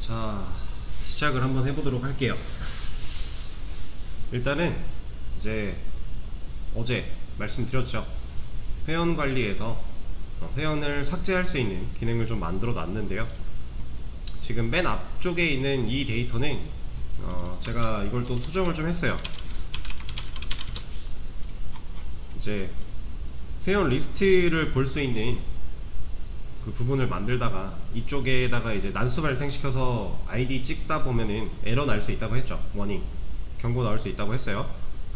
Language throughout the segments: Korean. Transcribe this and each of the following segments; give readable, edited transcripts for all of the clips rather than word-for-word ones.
자, 시작을 한번 해보도록 할게요. 일단은 이제 어제 말씀드렸죠. 회원 관리에서 회원을 삭제할 수 있는 기능을 좀 만들어 놨는데요. 지금 맨 앞쪽에 있는 이 데이터는 제가 이걸 또 수정을 좀 했어요. 이제 회원 리스트를 볼 수 있는 그 부분을 만들다가 이쪽에다가 이제 난수 발생시켜서 아이디 찍다 보면은 에러 날 수 있다고 했죠. 워닝 경고 나올 수 있다고 했어요.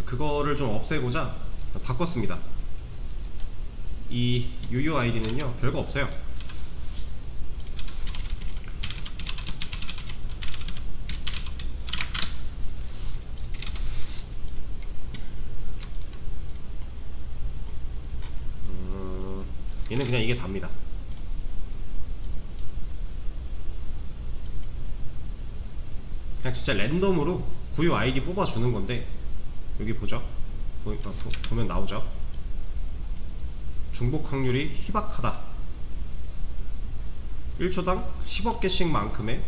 그거를 좀 없애고자 바꿨습니다. 이 UUID는요 별거 없어요. 얘는 그냥 이게 답니다. 그냥 진짜 랜덤으로 고유 아이디 뽑아주는 건데, 여기 보죠. 보면 나오죠. 중복 확률이 희박하다. 1초당 10억 개씩 만큼의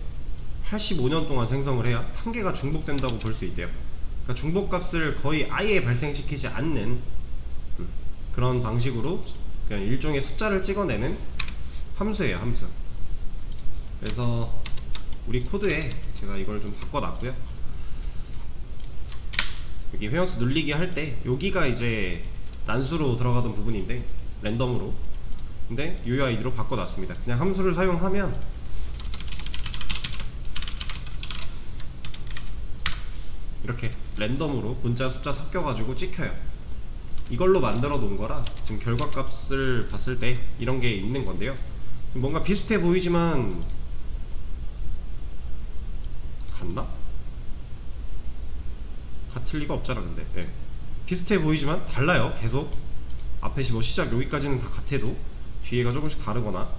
85년 동안 생성을 해야 한 개가 중복된다고 볼 수 있대요. 그러니까 중복값을 거의 아예 발생시키지 않는 그런 방식으로 그냥 일종의 숫자를 찍어내는 함수예요, 함수. 그래서 우리 코드에 제가 이걸 좀 바꿔놨고요. 여기 회원수 눌리기 할 때 여기가 이제 난수로 들어가던 부분인데 랜덤으로, 근데 UUID로 바꿔놨습니다. 그냥 함수를 사용하면 이렇게 랜덤으로 문자 숫자 섞여가지고 찍혀요. 이걸로 만들어 놓은 거라 지금 결과값을 봤을 때 이런 게 있는 건데요. 뭔가 비슷해 보이지만 같나? 같을 리가 없잖아. 근데 네. 비슷해 보이지만 달라요. 계속 앞에 뭐 시작 여기까지는 다 같아도 뒤에가 조금씩 다르거나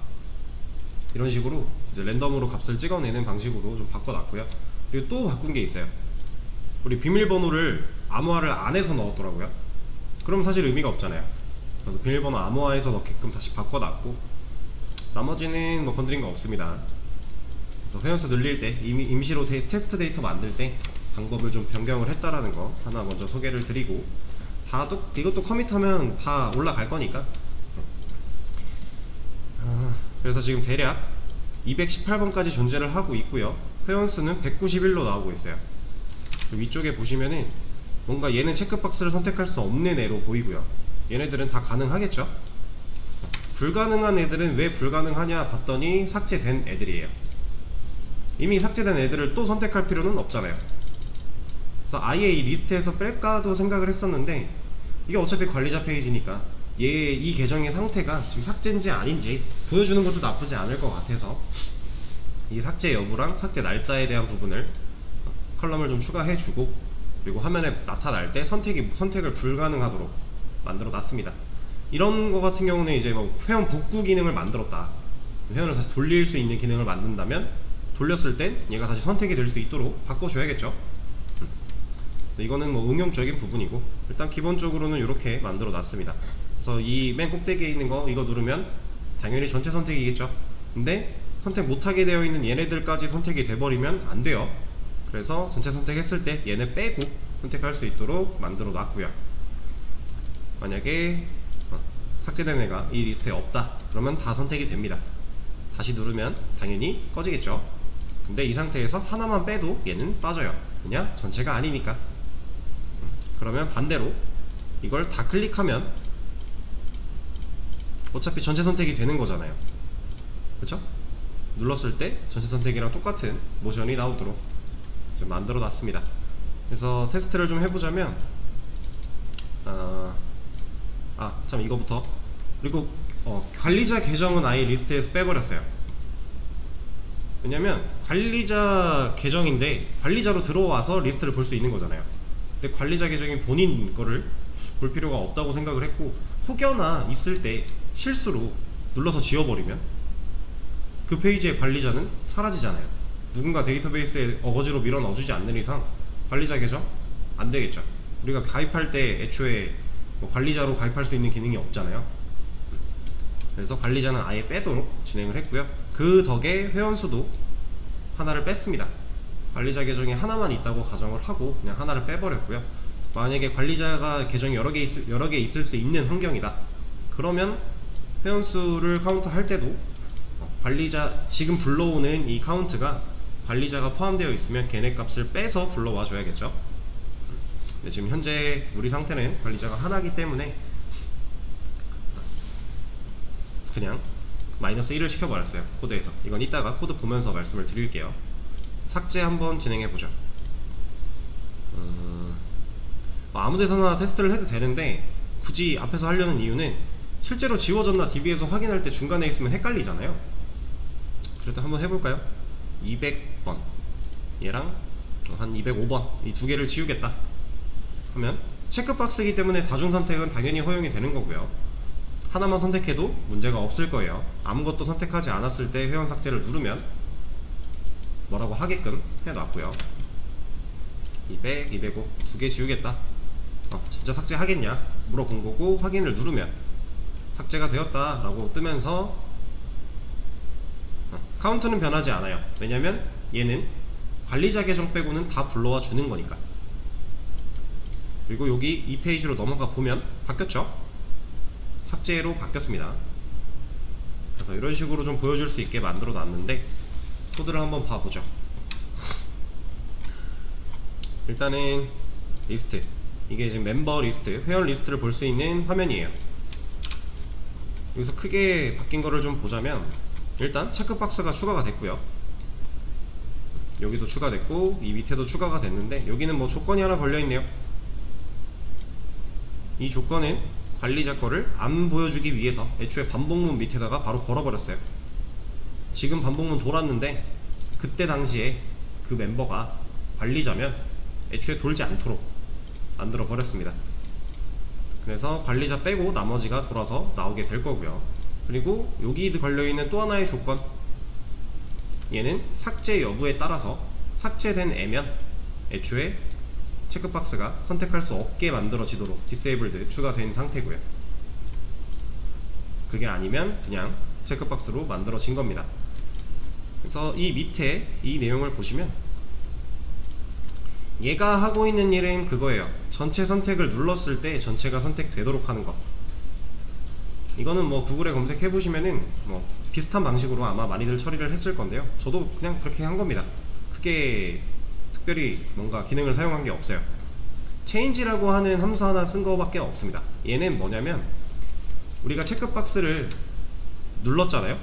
이런 식으로 이제 랜덤으로 값을 찍어내는 방식으로 좀 바꿔놨고요. 그리고 또 바꾼 게 있어요. 우리 비밀번호를 암호화를 안 해서 넣었더라고요. 그럼 사실 의미가 없잖아요. 그래서 비밀번호 암호화해서 넣게끔 다시 바꿔놨고, 나머지는 뭐 건드린 거 없습니다. 그래서 회원수 늘릴 때 임시로 테스트 데이터 만들 때 방법을 좀 변경을 했다라는 거 하나 먼저 소개를 드리고, 이것도 커밋하면 다 올라갈 거니까. 그래서 지금 대략 218번까지 존재를 하고 있고요. 회원수는 191로 나오고 있어요. 위쪽에 보시면은 뭔가 얘는 체크박스를 선택할 수 없는 애로 보이고요. 얘네들은 다 가능하겠죠. 불가능한 애들은 왜 불가능하냐 봤더니 삭제된 애들이에요. 이미 삭제된 애들을 또 선택할 필요는 없잖아요. 그래서 아예 이 리스트에서 뺄까도 생각을 했었는데, 이게 어차피 관리자 페이지니까 이 계정의 상태가 지금 삭제인지 아닌지 보여주는 것도 나쁘지 않을 것 같아서 이 삭제 여부랑 삭제 날짜에 대한 부분을 컬럼을 좀 추가해주고, 그리고 화면에 나타날 때 선택을 불가능하도록 만들어 놨습니다. 이런 거 같은 경우는 이제 뭐 회원 복구 기능을 만들었다, 회원을 다시 돌릴 수 있는 기능을 만든다면 돌렸을 땐 얘가 다시 선택이 될 수 있도록 바꿔줘야겠죠. 이거는 뭐 응용적인 부분이고, 일단 기본적으로는 이렇게 만들어 놨습니다. 그래서 이 맨 꼭대기에 있는 거 이거 누르면 당연히 전체 선택이겠죠. 근데 선택 못하게 되어 있는 얘네들까지 선택이 돼버리면 안 돼요. 그래서 전체 선택했을 때 얘네 빼고 선택할 수 있도록 만들어 놨고요. 만약에 삭제된 애가 이 리스트에 없다 그러면 다 선택이 됩니다. 다시 누르면 당연히 꺼지겠죠. 근데 이 상태에서 하나만 빼도 얘는 빠져요. 그냥 전체가 아니니까. 그러면 반대로 이걸 다 클릭하면 어차피 전체 선택이 되는 거잖아요. 그쵸? 눌렀을 때 전체 선택이랑 똑같은 모션이 나오도록 좀 만들어 놨습니다. 그래서 테스트를 좀 해보자면, 참 이거부터. 그리고 관리자 계정은 아예 리스트에서 빼버렸어요. 왜냐면 관리자 계정인데 관리자로 들어와서 리스트를 볼 수 있는 거잖아요. 근데 관리자 계정이 본인 거를 볼 필요가 없다고 생각을 했고, 혹여나 있을 때 실수로 눌러서 지워버리면 그 페이지의 관리자는 사라지잖아요. 누군가 데이터베이스에 어거지로 밀어 넣어주지 않는 이상 관리자 계정 안 되겠죠. 우리가 가입할 때 애초에 뭐 관리자로 가입할 수 있는 기능이 없잖아요. 그래서 관리자는 아예 빼도록 진행을 했고요. 그 덕에 회원수도 하나를 뺐습니다. 관리자 계정이 하나만 있다고 가정을 하고 그냥 하나를 빼버렸고요. 만약에 관리자가 계정이 여러 개 있을 수 있는 환경이다, 그러면 회원수를 카운트 할 때도 관리자 지금 불러오는 이 카운트가 관리자가 포함되어 있으면 걔네 값을 빼서 불러와 줘야겠죠. 근데 지금 현재 우리 상태는 관리자가 하나이기 때문에 그냥 -1을 시켜버렸어요, 코드에서. 이건 이따가 코드 보면서 말씀을 드릴게요. 삭제 한번 진행해보죠. 아무데서나 테스트를 해도 되는데 굳이 앞에서 하려는 이유는 실제로 지워졌나 DB에서 확인할 때 중간에 있으면 헷갈리잖아요. 그래도 한번 해볼까요? 200번 얘랑 한 205번 이 두 개를 지우겠다 하면 체크박스이기 때문에 다중선택은 당연히 허용이 되는 거고요. 하나만 선택해도 문제가 없을 거예요. 아무것도 선택하지 않았을 때 회원 삭제를 누르면 뭐라고 하게끔 해놨고요. 200, 205 두 개 지우겠다. 진짜 삭제하겠냐 물어본 거고, 확인을 누르면 삭제가 되었다 라고 뜨면서 카운트는 변하지 않아요. 왜냐면 얘는 관리자 계정 빼고는 다 불러와 주는 거니까. 그리고 여기 이 페이지로 넘어가 보면 바뀌었죠? 삭제로 바뀌었습니다. 그래서 이런 식으로 좀 보여줄 수 있게 만들어 놨는데 코드를 한번 봐보죠. 일단은 리스트, 이게 지금 멤버 리스트, 회원 리스트를 볼 수 있는 화면이에요. 여기서 크게 바뀐 거를 좀 보자면 일단 체크박스가 추가가 됐고요. 여기도 추가됐고 이 밑에도 추가가 됐는데 여기는 뭐 조건이 하나 걸려있네요. 이 조건은 관리자 거를 안 보여주기 위해서 애초에 반복문 밑에다가 바로 걸어버렸어요. 지금 반복문 돌았는데 그때 당시에 그 멤버가 관리자면 애초에 돌지 않도록 만들어 버렸습니다. 그래서 관리자 빼고 나머지가 돌아서 나오게 될 거고요. 그리고 여기 걸려있는 또 하나의 조건, 얘는 삭제 여부에 따라서 삭제된 애면 애초에 체크박스가 선택할 수 없게 만들어지도록 디세이블드 추가된 상태고요. 그게 아니면 그냥 체크박스로 만들어진 겁니다. 그래서 이 밑에 이 내용을 보시면 얘가 하고 있는 일은 그거예요. 전체 선택을 눌렀을 때 전체가 선택되도록 하는 것. 이거는 뭐 구글에 검색해 보시면은 뭐 비슷한 방식으로 아마 많이들 처리를 했을 건데요. 저도 그냥 그렇게 한 겁니다. 크게 특별히 뭔가 기능을 사용한 게 없어요. change라고 하는 함수 하나 쓴 거밖에 없습니다. 얘는 뭐냐면 우리가 체크박스를 눌렀잖아요.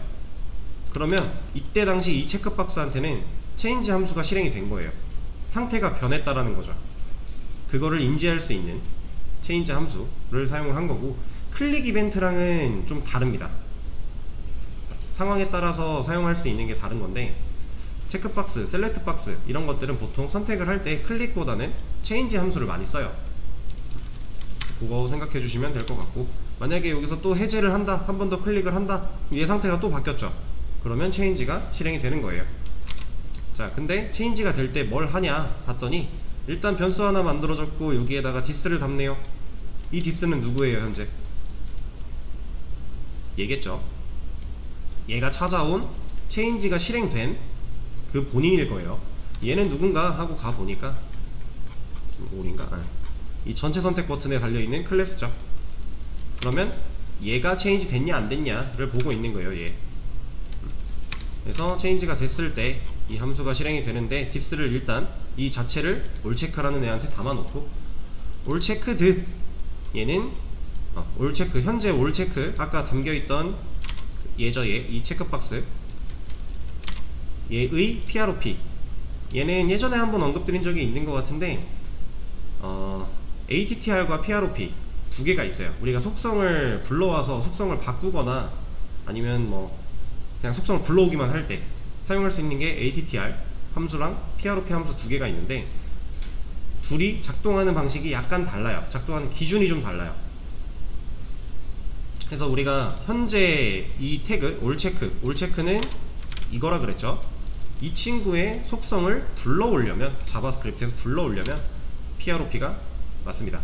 그러면 이때 당시 이 체크박스한테는 change 함수가 실행이 된 거예요. 상태가 변했다라는 거죠. 그거를 인지할 수 있는 change 함수를 사용을 한 거고, 클릭 이벤트랑은 좀 다릅니다. 상황에 따라서 사용할 수 있는 게 다른 건데, 체크박스, 셀렉트박스 이런 것들은 보통 선택을 할 때 클릭보다는 change 함수를 많이 써요. 그거 생각해 주시면 될 것 같고, 만약에 여기서 또 해제를 한다, 한 번 더 클릭을 한다, 얘 상태가 또 바뀌었죠. 그러면 change가 실행이 되는 거예요. 자, 근데 change가 될 때 뭘 하냐 봤더니 일단 변수 하나 만들어졌고 여기에다가 this를 담네요. 이 this는 누구예요? 현재 얘겠죠. 얘가 찾아온 change가 실행된 그 본인일 거예요. 얘는 누군가 하고 가보니까 올인가? 이 전체 선택 버튼에 달려있는 클래스죠. 그러면 얘가 change 됐냐 안 됐냐를 보고 있는 거예요. 얘. 그래서 change가 됐을 때 이 함수가 실행이 되는데, this를 일단 이 자체를 올체크라는 애한테 담아놓고, 올체크드 얘는 올체크, 현재 올체크 아까 담겨있던 얘죠. 얘, 이 체크박스 얘의 PROP, 얘는 예전에 한번 언급드린 적이 있는 것 같은데 ATTR과 PROP 두 개가 있어요. 우리가 속성을 불러와서 속성을 바꾸거나 아니면 뭐 그냥 속성을 불러오기만 할 때 사용할 수 있는 게 ATTR 함수랑 PROP 함수 두 개가 있는데, 둘이 작동하는 방식이 약간 달라요. 작동하는 기준이 좀 달라요. 그래서 우리가 현재 이 태그 올체크는 이거라 그랬죠. 이 친구의 속성을 불러오려면, 자바스크립트에서 불러오려면 PROP가 맞습니다.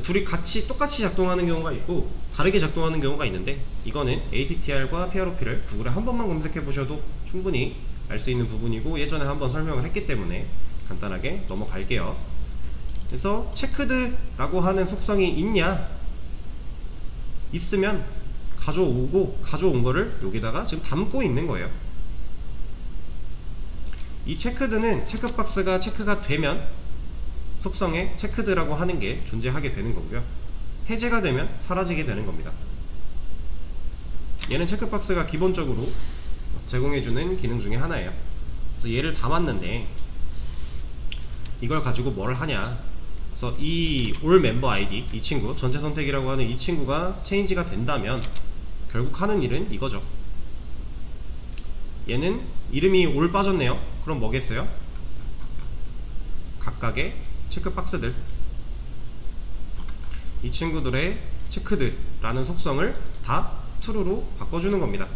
둘이 같이 똑같이 작동하는 경우가 있고 다르게 작동하는 경우가 있는데, 이거는 ATTR과 PROP를 구글에 한 번만 검색해 보셔도 충분히 알 수 있는 부분이고 예전에 한번 설명을 했기 때문에 간단하게 넘어갈게요. 그래서 체크드라고 하는 속성이 있냐? 있으면 가져오고 가져온 거를 여기다가 지금 담고 있는 거예요. 이 체크드는 체크박스가 체크가 되면 속성에 체크드라고 하는 게 존재하게 되는 거고요. 해제가 되면 사라지게 되는 겁니다. 얘는 체크박스가 기본적으로 제공해주는 기능 중에 하나예요. 그래서 얘를 담았는데 이걸 가지고 뭘 하냐. 그래서 이 올 멤버 아이디, 이 친구, 전체 선택이라고 하는 이 친구가 체인지가 된다면 결국 하는 일은 이거죠. 얘는 이름이 올 빠졌네요. 그럼 뭐겠어요? 각각의 체크박스들, 이 친구들의 체크드라는 속성을 다 true로 바꿔주는 겁니다.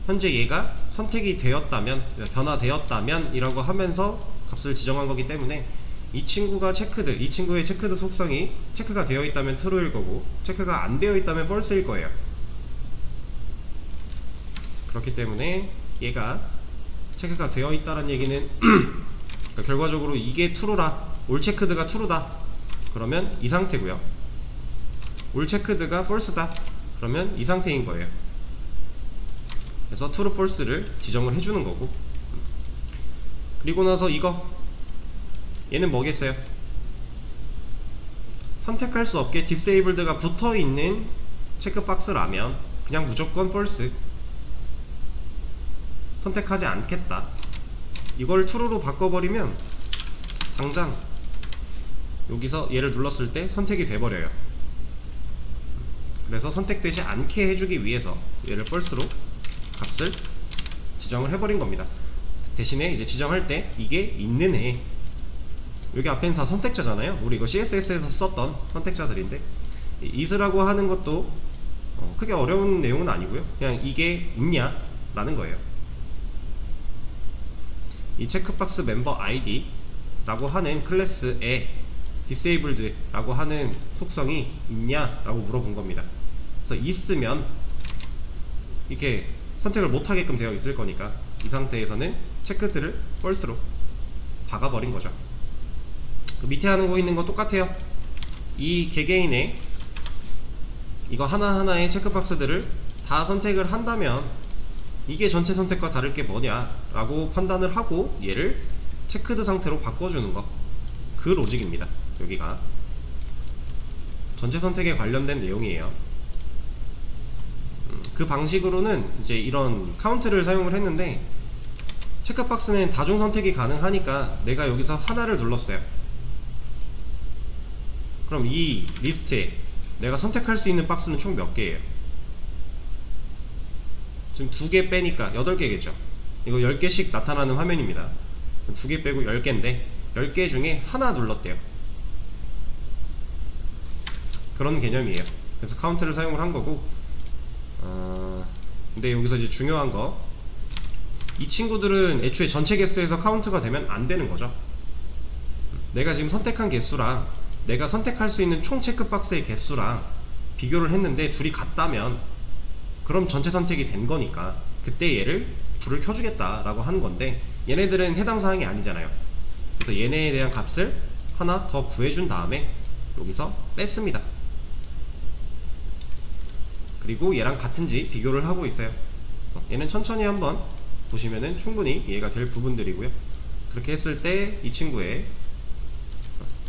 현재 얘가 선택이 되었다면, 변화되었다면 이라고 하면서 값을 지정한 거기 때문에 이 친구가 체크드, 이 친구의 체크드 속성이 체크가 되어 있다면 true일 거고 체크가 안 되어 있다면 false일 거예요. 그렇기 때문에 얘가 체크가 되어 있다는 얘기는 그러니까 결과적으로 이게 true라, 올 체크드가 true다 그러면 이 상태고요. 올 체크드가 false다 그러면 이 상태인 거예요. 그래서 true, false를 지정을 해주는 거고, 그리고 나서 이거 얘는 뭐겠어요? 선택할 수 없게 disabled가 붙어있는 체크박스라면 그냥 무조건 false, 선택하지 않겠다. 이걸 true로 바꿔버리면 당장 여기서 얘를 눌렀을 때 선택이 돼버려요. 그래서 선택되지 않게 해주기 위해서 얘를 false로 값을 지정을 해버린 겁니다. 대신에 이제 지정할 때 이게 있는 애, 여기 앞에는 다 선택자잖아요. 우리 이거 CSS에서 썼던 선택자들인데 is라고 하는 것도 크게 어려운 내용은 아니고요. 그냥 이게 있냐 라는 거예요. 이 체크박스 멤버 ID 라고 하는 클래스에 disabled라고 하는 속성이 있냐 라고 물어본 겁니다. 그래서 있으면 이렇게 선택을 못하게끔 되어 있을 거니까 이 상태에서는 체크드를 false로 박아버린 거죠. 그 밑에 하는 거 있는 거 똑같아요. 이 개개인의 이거 하나하나의 체크박스들을 다 선택을 한다면 이게 전체 선택과 다를 게 뭐냐 라고 판단을 하고 얘를 체크드 상태로 바꿔주는 거, 그 로직입니다. 여기가 전체 선택에 관련된 내용이에요. 그 방식으로는 이제 이런 카운트를 사용을 했는데, 체크박스는 다중 선택이 가능하니까 내가 여기서 하나를 눌렀어요. 그럼 이 리스트에 내가 선택할 수 있는 박스는 총 몇 개예요? 지금 2개 빼니까 8개겠죠. 이거 10개씩 나타나는 화면입니다. 2개 빼고 10개인데 10개 중에 하나 눌렀대요. 그런 개념이에요. 그래서 카운트를 사용을 한 거고, 근데 여기서 이제 중요한 거, 이 친구들은 애초에 전체 개수에서 카운트가 되면 안 되는 거죠. 내가 지금 선택한 개수랑 내가 선택할 수 있는 총 체크박스의 개수랑 비교를 했는데 둘이 같다면 그럼 전체 선택이 된 거니까 그때 얘를 불을 켜주겠다 라고 하는 건데, 얘네들은 해당 사항이 아니잖아요. 그래서 얘네에 대한 값을 하나 더 구해준 다음에 여기서 뺐습니다. 그리고 얘랑 같은지 비교를 하고 있어요. 얘는 천천히 한번 보시면은 충분히 이해가 될 부분들이고요. 그렇게 했을 때 이 친구의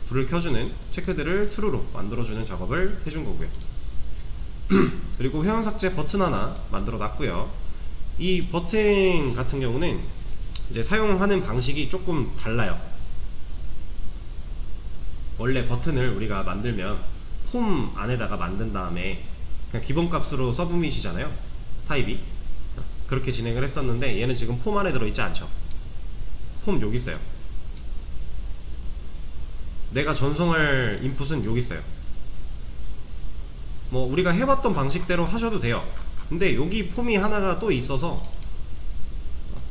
불을 켜주는 체크들을 true로 만들어주는 작업을 해준 거고요. 그리고 회원 삭제 버튼 하나 만들어 놨고요. 이 버튼 같은 경우는 이제 사용하는 방식이 조금 달라요. 원래 버튼을 우리가 만들면 폼 안에다가 만든 다음에 그냥 기본값으로 서브밋이잖아요, 타입이. 그렇게 진행을 했었는데 얘는 지금 폼 안에 들어있지 않죠. 폼 여기 있어요. 내가 전송할 인풋은 여기 있어요. 뭐 우리가 해봤던 방식대로 하셔도 돼요. 근데 여기 폼이 하나가 또 있어서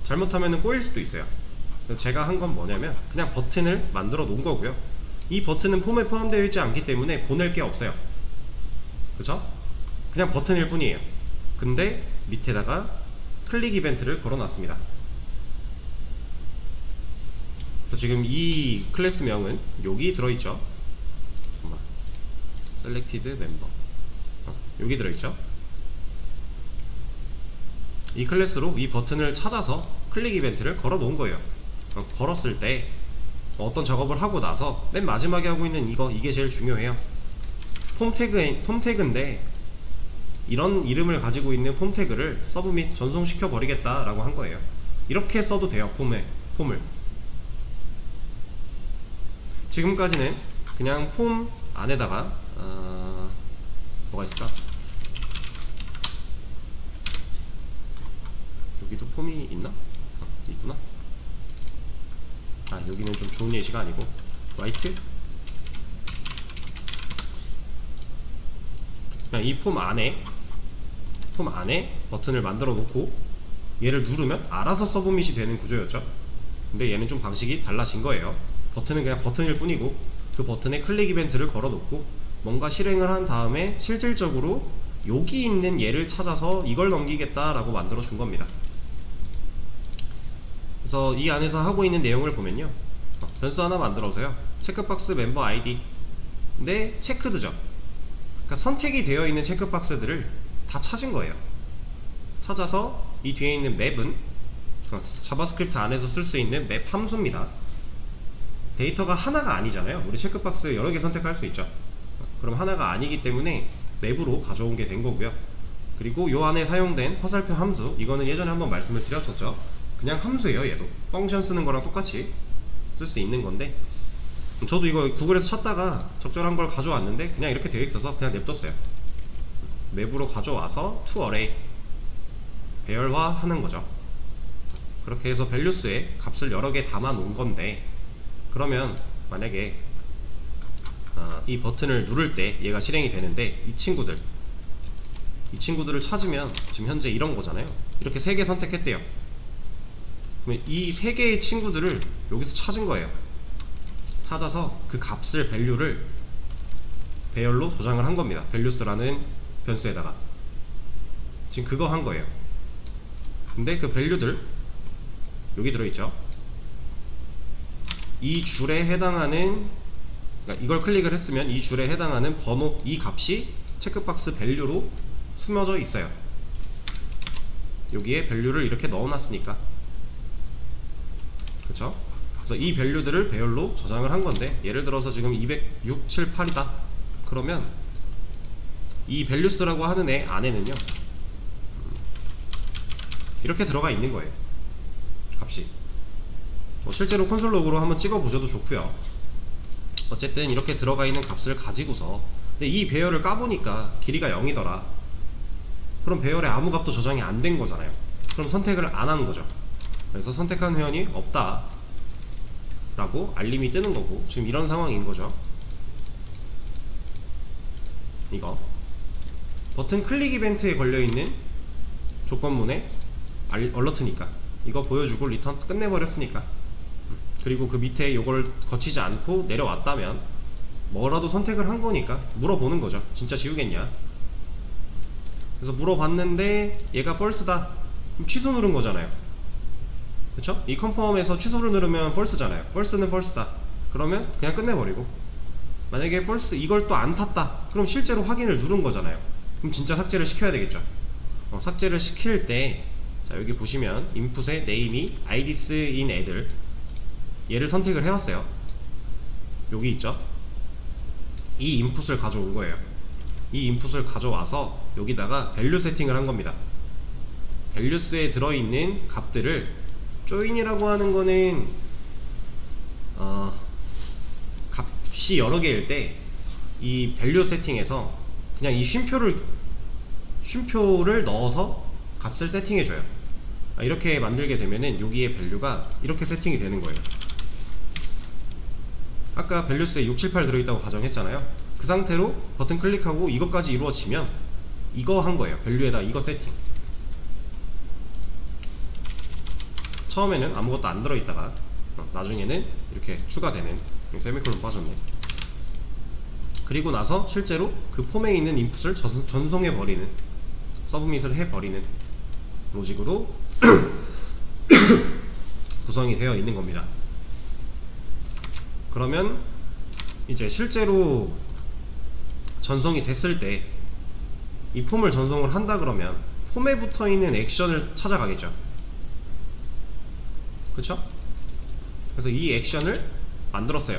잘못하면 꼬일 수도 있어요. 그래서 제가 한 건 뭐냐면 그냥 버튼을 만들어 놓은 거고요. 이 버튼은 폼에 포함되어 있지 않기 때문에 보낼 게 없어요. 그쵸? 그냥 버튼일 뿐이에요. 근데 밑에다가 클릭 이벤트를 걸어 놨습니다. 그래서 지금 이 클래스명은 여기 들어있죠. 잠깐만. selected member 여기 들어있죠. 이 클래스로 이 버튼을 찾아서 클릭 이벤트를 걸어 놓은 거예요. 걸었을 때 어떤 작업을 하고 나서 맨 마지막에 하고 있는 이게 제일 중요해요. 폼 태그인데 이런 이름을 가지고 있는 폼 태그를 서브 및 전송시켜 버리겠다 라고 한 거예요. 이렇게 써도 돼요. 폼을 지금까지는 그냥 폼 안에다가 뭐가 있을까? 여기도 폼이 있나? 있구나. 아, 여기는 좀 좋은 예시가 아니고 라이트? 그냥 이 폼 안에 버튼을 만들어 놓고 얘를 누르면 알아서 서브밋이 되는 구조였죠. 근데 얘는 좀 방식이 달라진 거예요. 버튼은 그냥 버튼일 뿐이고 그 버튼에 클릭 이벤트를 걸어 놓고 뭔가 실행을 한 다음에 실질적으로 여기 있는 얘를 찾아서 이걸 넘기겠다 라고 만들어 준 겁니다. 그래서 이 안에서 하고 있는 내용을 보면요, 변수 하나 만들어서요, 체크박스 멤버 아이디 근데 체크드죠. 그러니까 선택이 되어 있는 체크박스들을 다 찾은 거예요. 찾아서 이 뒤에 있는 맵은 자바스크립트 안에서 쓸 수 있는 맵 함수입니다. 데이터가 하나가 아니잖아요. 우리 체크박스 여러 개 선택할 수 있죠. 그럼 하나가 아니기 때문에 맵으로 가져온 게 된 거고요. 그리고 요 안에 사용된 화살표 함수, 이거는 예전에 한번 말씀을 드렸었죠. 그냥 함수예요. 얘도 펑션 쓰는 거랑 똑같이 쓸 수 있는 건데, 저도 이거 구글에서 찾다가 적절한 걸 가져왔는데 그냥 이렇게 되어 있어서 그냥 냅뒀어요. 맵으로 가져와서 to array 배열화 하는 거죠. 그렇게 해서 밸류스에 값을 여러 개 담아 놓은 건데, 그러면 만약에 이 버튼을 누를 때 얘가 실행이 되는데 이 친구들을 찾으면 지금 현재 이런 거잖아요. 이렇게 3개 선택했대요. 그러면 이 3개의 친구들을 여기서 찾은 거예요. 찾아서 그 값을 밸류를 배열로 저장을 한 겁니다. 밸류스라는 변수에다가 지금 그거 한 거예요. 근데 그 밸류들 여기 들어있죠. 이 줄에 해당하는, 그러니까 이걸 클릭을 했으면 이 줄에 해당하는 번호, 이 값이 체크박스 밸류로 숨어져 있어요. 여기에 밸류를 이렇게 넣어놨으니까, 그쵸? 그래서 이 밸류들을 배열로 저장을 한 건데, 예를 들어서 지금 20678이다 그러면 이 밸류스라고 하는 애 안에는요 이렇게 들어가 있는 거예요. 값이 실제로 콘솔 로그로 한번 찍어 보셔도 좋고요. 어쨌든 이렇게 들어가 있는 값을 가지고서, 근데 이 배열을 까보니까 길이가 0이더라 그럼 배열에 아무 값도 저장이 안 된 거잖아요. 그럼 선택을 안 한 거죠. 그래서 선택한 회원이 없다 라고 알림이 뜨는 거고, 지금 이런 상황인 거죠. 이거 버튼 클릭 이벤트에 걸려있는 조건문의 얼러트니까 이거 보여주고 리턴 끝내버렸으니까. 그리고 그 밑에 이걸 거치지 않고 내려왔다면 뭐라도 선택을 한 거니까 물어보는 거죠. 진짜 지우겠냐. 그래서 물어봤는데 얘가 false다 그럼 취소 누른 거잖아요. 그쵸? 이 컨펌에서 취소를 누르면 false잖아요. false는 false다 그러면 그냥 끝내버리고, 만약에 false 이걸 또 안 탔다 그럼 실제로 확인을 누른 거잖아요. 그럼 진짜 삭제를 시켜야 되겠죠. 삭제를 시킬 때, 자 여기 보시면 인풋의 name이 ids in 애들, 얘를 선택을 해왔어요. 여기 있죠. 이 인풋을 가져온 거예요. 이 인풋을 가져와서 여기다가 밸류 세팅을 한 겁니다. 밸류스에 들어있는 값들을 join이라고 하는 거는 값이 여러 개일 때 이 밸류 세팅에서 그냥 이 쉼표를 넣어서 값을 세팅해줘요. 이렇게 만들게 되면은 여기에 밸류가 이렇게 세팅이 되는 거예요. 아까 밸류스에 678 들어있다고 가정했잖아요. 그 상태로 버튼 클릭하고 이것까지 이루어지면 이거 한 거예요. 밸류에다 이거 세팅. 처음에는 아무것도 안 들어있다가 나중에는 이렇게 추가되는, 세미콜론 빠졌네. 그리고 나서 실제로 그 폼에 있는 인풋을 전송해버리는, 서브밋을 해버리는 로직으로 구성이 되어 있는 겁니다. 그러면 이제 실제로 전송이 됐을 때 이 폼을 전송을 한다 그러면 폼에 붙어있는 액션을 찾아가겠죠. 그쵸? 그래서 이 액션을 만들었어요.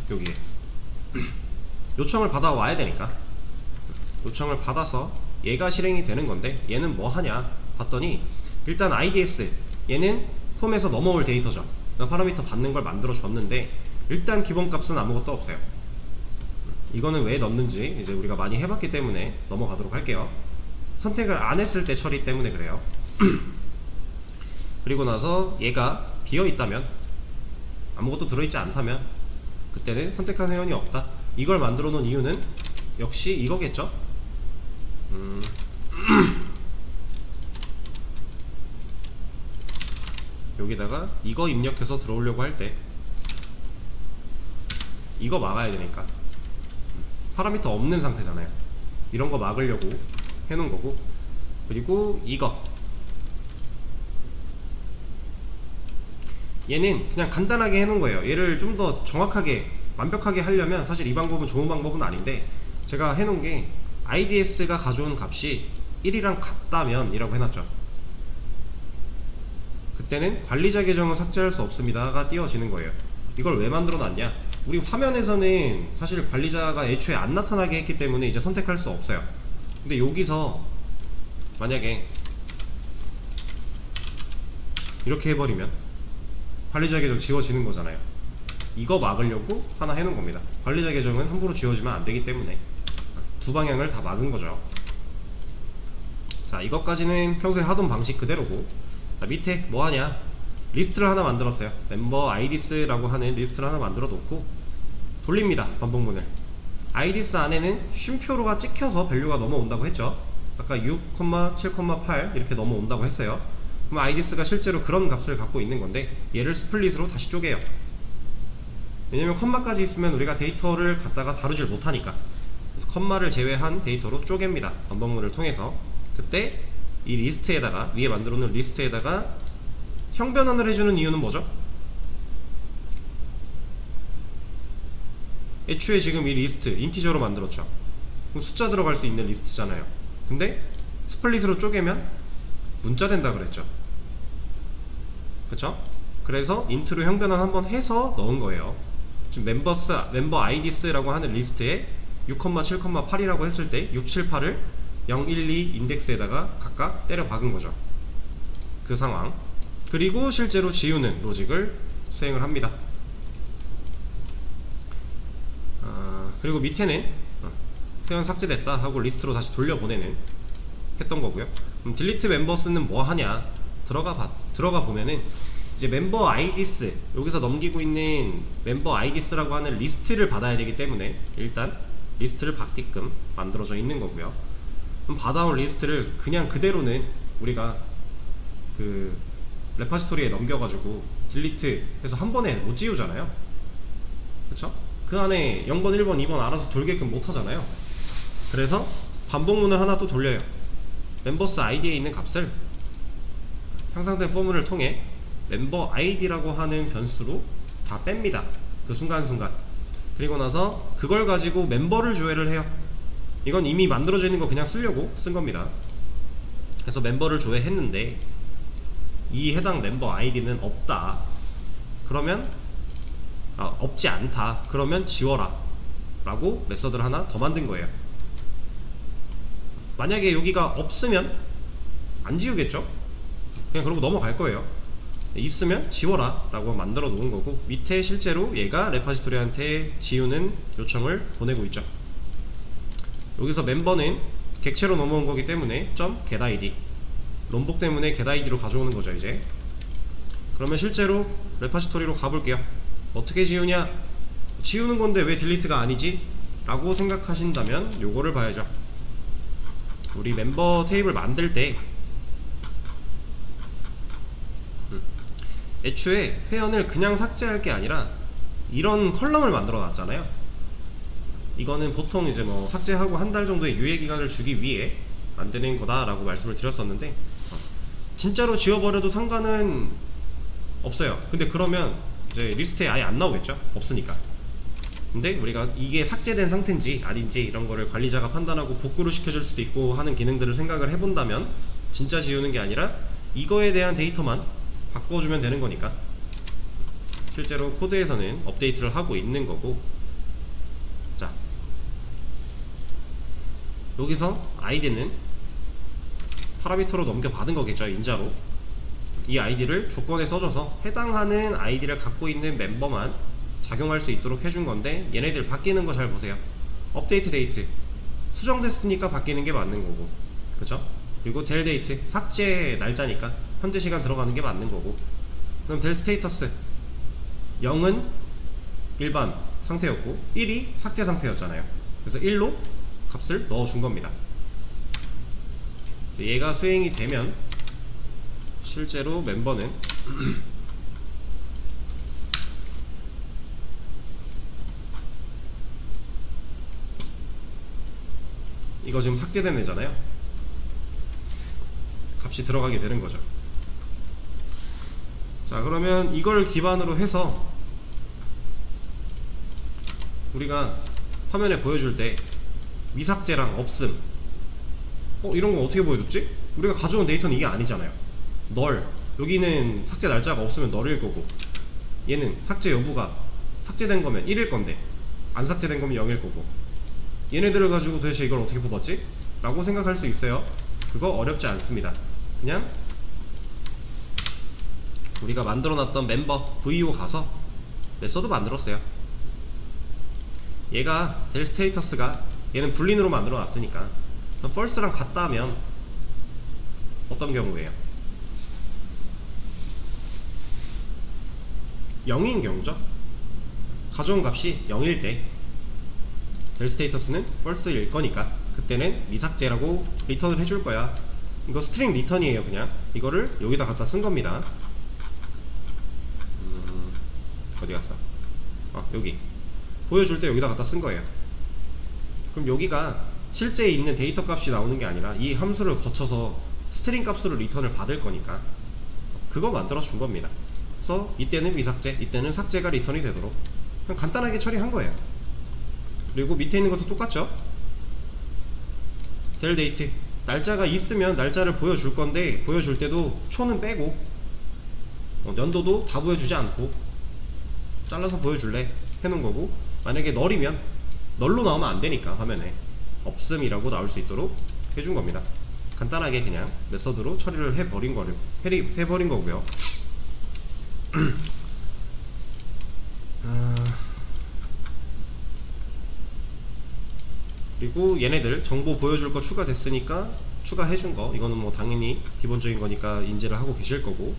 여기에 요청을 받아와야 되니까 요청을 받아서 얘가 실행이 되는 건데, 얘는 뭐 하냐 봤더니 일단 IDS, 얘는 폼에서 넘어올 데이터죠. 파라미터 받는 걸 만들어 줬는데 일단 기본값은 아무것도 없어요. 이거는 왜 넣는지 이제 우리가 많이 해봤기 때문에 넘어가도록 할게요. 선택을 안 했을 때 처리 때문에 그래요. 그리고 나서 얘가 비어있다면, 아무것도 들어있지 않다면 그때는 선택한 회원이 없다. 이걸 만들어 놓은 이유는 역시 이거겠죠. 여기다가 이거 입력해서 들어오려고 할 때 이거 막아야 되니까, 파라미터 없는 상태잖아요. 이런 거 막으려고 해놓은 거고, 그리고 이거 얘는 그냥 간단하게 해놓은 거예요. 얘를 좀 더 정확하게 완벽하게 하려면 사실 이 방법은 좋은 방법은 아닌데, 제가 해놓은 게 IDS가 가져온 값이 1이랑 같다면 이라고 해놨죠. 그때는 관리자 계정은 삭제할 수 없습니다가 띄워지는 거예요. 이걸 왜 만들어 놨냐, 우리 화면에서는 사실 관리자가 애초에 안 나타나게 했기 때문에 이제 선택할 수 없어요. 근데 여기서 만약에 이렇게 해버리면 관리자 계정 지워지는 거잖아요. 이거 막으려고 하나 해놓은 겁니다. 관리자 계정은 함부로 지워지면 안 되기 때문에 두 방향을 다 막은 거죠. 자, 이것까지는 평소에 하던 방식 그대로고, 자, 밑에 뭐 하냐, 리스트를 하나 만들었어요. 멤버 IDS라고 하는 리스트를 하나 만들어 놓고 돌립니다. 반복문을. IDS 안에는 쉼표로가 찍혀서 밸류가 넘어온다고 했죠. 아까 6,7,8 이렇게 넘어온다고 했어요. 그럼 IDS가 실제로 그런 값을 갖고 있는 건데, 얘를 스플릿으로 다시 쪼개요. 왜냐면 컴마까지 있으면 우리가 데이터를 갖다가 다루질 못하니까. 그래서 컴마를 제외한 데이터로 쪼갭니다. 반복문을 통해서. 그때 이 리스트에다가, 위에 만들어 놓은 리스트에다가 형변환을 해주는 이유는 뭐죠? 애초에 지금 이 리스트 인티저로 만들었죠. 그럼 숫자 들어갈 수 있는 리스트잖아요. 근데 스플릿으로 쪼개면 문자 된다 그랬죠. 그쵸? 그래서 인트로 형변환 한번 해서 넣은 거예요. 지금 멤버 IDS라고 하는 리스트에 6,7,8이라고 했을 때 6, 7, 8을 0, 1, 2 인덱스에다가 각각 때려 박은 거죠. 그 상황. 그리고 실제로 지우는 로직을 수행을 합니다. 그리고 밑에는 회원 삭제됐다 하고 리스트로 다시 돌려보내는 했던 거고요. 그럼 딜리트 멤버스는 뭐 하냐, 들어가 보면은 이제 멤버 IDS, 여기서 넘기고 있는 멤버 IDS라고 하는 리스트를 받아야 되기 때문에 일단 리스트를 받게끔 만들어져 있는 거고요. 그럼 받아온 리스트를 그냥 그대로는 우리가 그 레파지토리에 넘겨가지고 딜리트 해서 한 번에 못 지우잖아요. 그쵸? 그 안에 0번, 1번, 2번 알아서 돌게끔 못하잖아요. 그래서 반복문을 하나 또 돌려요. 멤버스 아이디에 있는 값을 향상된 포뮬을 통해 멤버 아이디라고 하는 변수로 다 뺍니다. 그 순간순간. 그리고 나서 그걸 가지고 멤버를 조회를 해요. 이건 이미 만들어져 있는 거 그냥 쓰려고 쓴 겁니다. 그래서 멤버를 조회했는데 이 해당 멤버 아이디는 없다. 그러면 없지 않다. 그러면 지워라 라고 메서드를 하나 더 만든 거예요. 만약에 여기가 없으면 안 지우겠죠? 그냥 그러고 넘어갈 거예요. 있으면 지워라 라고 만들어 놓은 거고, 밑에 실제로 얘가 레파지토리한테 지우는 요청을 보내고 있죠. 여기서 멤버는 객체로 넘어온 거기 때문에 .getID, 롬복 때문에 getID로 가져오는 거죠. 이제 그러면 실제로 레파지토리로 가볼게요. 어떻게 지우냐, 지우는 건데 왜 딜리트가 아니지? 라고 생각하신다면 요거를 봐야죠. 우리 멤버 테이블 만들 때 애초에 회원을 그냥 삭제할 게 아니라 이런 컬럼을 만들어 놨잖아요. 이거는 보통 이제 뭐 삭제하고 한 달 정도의 유예기간을 주기 위해 만드는 거다 라고 말씀을 드렸었는데, 진짜로 지워버려도 상관은 없어요. 근데 그러면 이제 리스트에 아예 안 나오겠죠? 없으니까. 근데 우리가 이게 삭제된 상태인지 아닌지 이런 거를 관리자가 판단하고 복구를 시켜줄 수도 있고 하는 기능들을 생각을 해본다면 진짜 지우는 게 아니라 이거에 대한 데이터만 바꿔주면 되는 거니까 실제로 코드에서는 업데이트를 하고 있는 거고. 자, 여기서 아이디는 파라미터로 넘겨받은 거겠죠. 인자로 이 아이디를 조건에 써줘서 해당하는 아이디를 갖고 있는 멤버만 작용할 수 있도록 해준 건데, 얘네들 바뀌는 거 잘 보세요. 업데이트 데이트 수정됐으니까 바뀌는 게 맞는 거고, 그죠? 그리고 델 데이트 삭제 날짜니까 현재 시간 들어가는 게 맞는 거고. 그럼 델 스테이터스 0은 일반 상태였고 1이 삭제 상태였잖아요. 그래서 1로 값을 넣어준 겁니다. 얘가 수행이 되면 실제로 멤버는 이거 지금 삭제된 애잖아요. 값이 들어가게 되는 거죠. 자, 그러면 이걸 기반으로 해서 우리가 화면에 보여줄 때 미삭제랑 없음, 이런 건 어떻게 보여줬지? 우리가 가져온 데이터는 이게 아니잖아요. 널, 여기는 삭제 날짜가 없으면 널일 거고, 얘는 삭제 여부가 삭제된 거면 1일 건데 안 삭제된 거면 0일 거고, 얘네들을 가지고 도대체 이걸 어떻게 뽑았지? 라고 생각할 수 있어요. 그거 어렵지 않습니다. 그냥 우리가 만들어놨던 멤버 VO 가서 메서드 만들었어요. 얘가 델 스테이터스가 얘는 불린으로 만들어놨으니까 false랑 같다 하면 어떤 경우예요? 0인 경우죠. 가져온 값이 0일 때 델 스테이터스는 false일 거니까 그때는 미삭제라고 리턴을 해줄 거야. 이거 스트링 리턴이에요. 그냥 이거를 여기다 갖다 쓴 겁니다. 어디 갔어? 여기 보여줄 때 여기다 갖다 쓴 거예요. 그럼 여기가 실제 있는 데이터 값이 나오는 게 아니라 이 함수를 거쳐서 스트링 값으로 리턴을 받을 거니까 그거 만들어 준 겁니다. 그래서 이때는 미삭제, 이때는 삭제가 리턴이 되도록 그냥 간단하게 처리한 거예요. 그리고 밑에 있는 것도 똑같죠. 델 데이트 날짜가 있으면 날짜를 보여줄 건데, 보여줄 때도 초는 빼고 연도도 다 보여주지 않고 잘라서 보여줄래 해놓은 거고, 만약에 널이면 널로 나오면 안 되니까 화면에 없음이라고 나올 수 있도록 해준 겁니다. 간단하게 그냥 메서드로 처리를 해버린 거고요. 그리고 얘네들 정보 보여줄 거 추가됐으니까 추가해준 거, 이거는 뭐 당연히 기본적인 거니까 인지를 하고 계실 거고.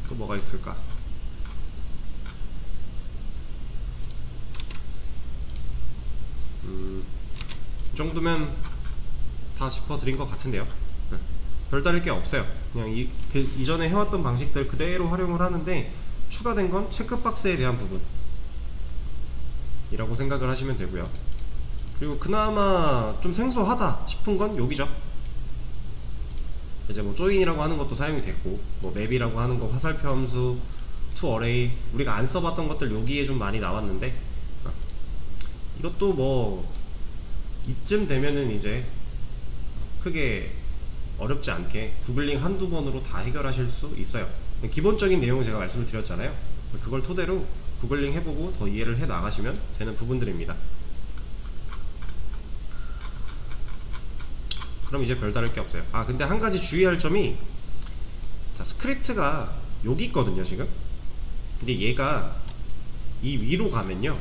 또 뭐가 있을까? 이 정도면 다 짚어드린 것 같은데요. 별다를 게 없어요. 그냥 이전에 해왔던 방식들 그대로 활용을 하는데, 추가된 건 체크박스에 대한 부분 이라고 생각을 하시면 되고요. 그리고 그나마 좀 생소하다 싶은 건 여기죠. 이제 뭐 조인이라고 하는 것도 사용이 됐고, 뭐 맵이라고 하는 거, 화살표 함수, toArray, 우리가 안 써봤던 것들 여기에 좀 많이 나왔는데, 이것도 뭐 이쯤 되면은 이제 크게 어렵지 않게 구글링 한두 번으로 다 해결하실 수 있어요. 기본적인 내용을 제가 말씀을 드렸잖아요. 그걸 토대로 구글링 해보고 더 이해를 해 나가시면 되는 부분들입니다. 그럼 이제 별다를 게 없어요. 근데 한 가지 주의할 점이, 자, 스크립트가 여기 있거든요 지금. 근데 얘가 이 위로 가면요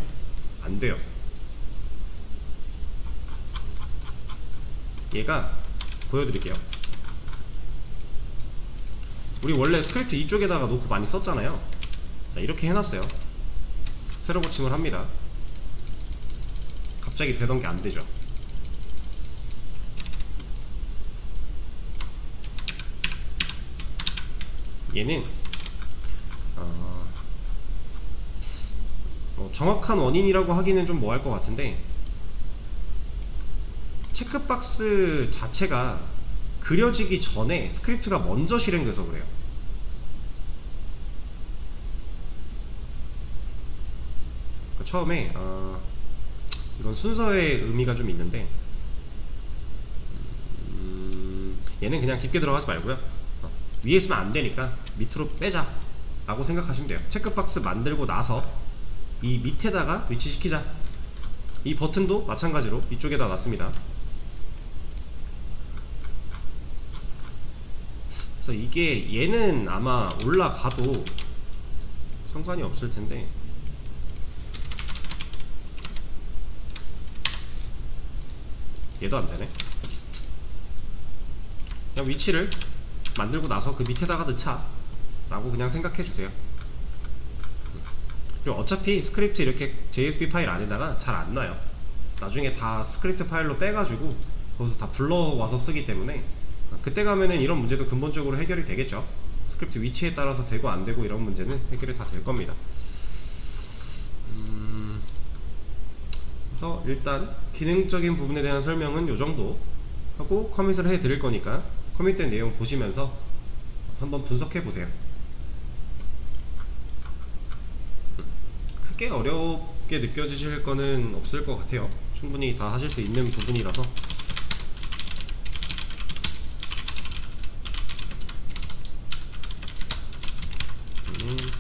안 돼요. 얘가 보여드릴게요. 우리 원래 스크립트 이쪽에다가 놓고 많이 썼잖아요. 자, 이렇게 해놨어요. 새로 고침을 합니다. 갑자기 되던 게 안 되죠. 얘는 정확한 원인이라고 하기는 좀 뭐할 것 같은데, 체크박스 자체가 그려지기 전에 스크립트가 먼저 실행돼서 그래요. 처음에 이건 순서의 의미가 좀 있는데, 얘는 그냥 깊게 들어가지 말고요, 위에 있으면 안 되니까 밑으로 빼자 라고 생각하시면 돼요. 체크박스 만들고 나서 이 밑에다가 위치시키자. 이 버튼도 마찬가지로 위쪽에다 놨습니다. 그래서 이게 얘는 아마 올라가도 상관이 없을 텐데, 얘도 안 되네. 그냥 위치를 만들고 나서 그 밑에다가 넣자 라고 그냥 생각해 주세요. 그리고 어차피 스크립트 이렇게 JSP 파일 안에다가 잘 안 놔요. 나중에 다 스크립트 파일로 빼가지고 거기서 다 불러와서 쓰기 때문에 그때 가면은 이런 문제도 근본적으로 해결이 되겠죠. 스크립트 위치에 따라서 되고 안 되고 이런 문제는 해결이 다 될 겁니다. 그래서 일단 기능적인 부분에 대한 설명은 요 정도 하고 커밋을 해 드릴 거니까 커밋된 내용 보시면서 한번 분석해 보세요. 크게 어렵게 느껴지실 거는 없을 것 같아요. 충분히 다 하실 수 있는 부분이라서.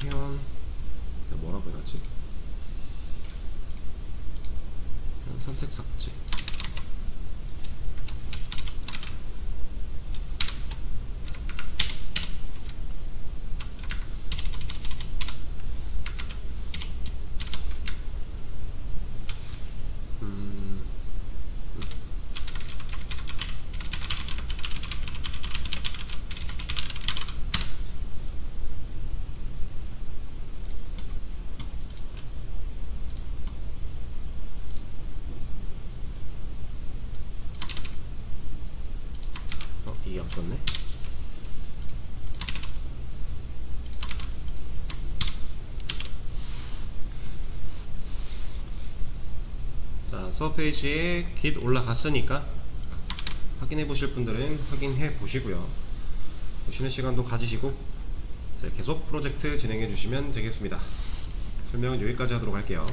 회원 뭐라고 해야지? 선택 삭제. 이게 없었네. 자, 수업 페이지에 Git 올라갔으니까 확인해 보실 분들은 확인해 보시고요. 보시는 시간도 가지시고 계속 프로젝트 진행해 주시면 되겠습니다. 설명은 여기까지 하도록 할게요.